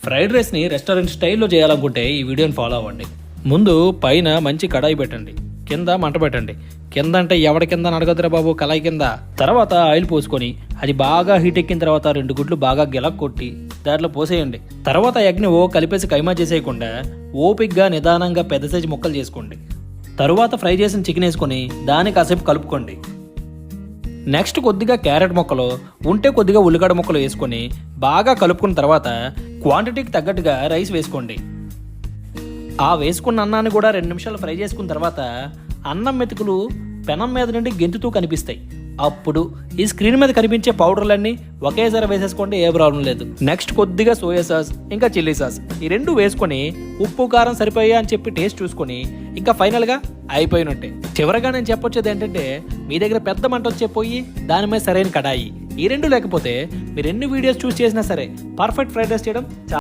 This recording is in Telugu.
ఫ్రైడ్ రైస్ని రెస్టారెంట్ స్టైల్లో చేయాలనుకుంటే ఈ వీడియోని ఫాలో అవ్వండి. ముందు పైన మంచి కడాయి పెట్టండి, కింద మంట పెట్టండి. కింద అంటే ఎవడి కింద నడగదురా బాబు, కళాయి కింద. తర్వాత ఆయిల్ పోసుకొని అది బాగా హీట్ ఎక్కిన తర్వాత 2 గుడ్లు బాగా గిలక్ కొట్టి దాంట్లో పోసేయండి. తర్వాత ఎగ్ని కలిపేసి కైమా చేసేయకుండా ఓపిక్గా నిదానంగా పెద్ద సైజు ముక్కలు చేసుకోండి. తరువాత ఫ్రై చేసిన చికెన్ వేసుకొని దాన్ని కాసేపు కలుపుకోండి. నెక్స్ట్ కొద్దిగా క్యారెట్ ముక్కలు ఉంటే కొద్దిగా ఉల్లిగడ్డ ముక్కలు వేసుకొని బాగా కలుపుకున్న తర్వాత క్వాంటిటీకి తగ్గట్టుగా రైస్ వేసుకోండి. ఆ వేసుకున్న అన్నాన్ని కూడా 2 నిమిషాలు ఫ్రై చేసుకున్న తర్వాత అన్నం మెతుకులు పెనం మీద నుండి గెంతుతూ కనిపిస్తాయి. అప్పుడు ఈ స్క్రీన్ మీద కనిపించే పౌడర్లన్నీ ఒకేసారి వేసేసుకోండి, ఏ ప్రాబ్లం లేదు. నెక్స్ట్ కొద్దిగా సోయా సాస్ ఇంకా చిల్లీ సాస్ ఈ 2 వేసుకొని ఉప్పు కారం సరిపోయా అని చెప్పి టేస్ట్ చూసుకొని ఇంకా ఫైనల్గా అయిపోయినట్టే. చివరగా నేను చెప్పొచ్చేది ఏంటంటే, మీ దగ్గర పెద్ద మంట వచ్చే పొయ్యి, దాని మీద సరైన కడాయి, ఈ 2 లేకపోతే మీరు ఎన్ని వీడియోస్ చూస్ చేసినా సరే పర్ఫెక్ట్ ఫ్రైడ్ రైస్ చేయడం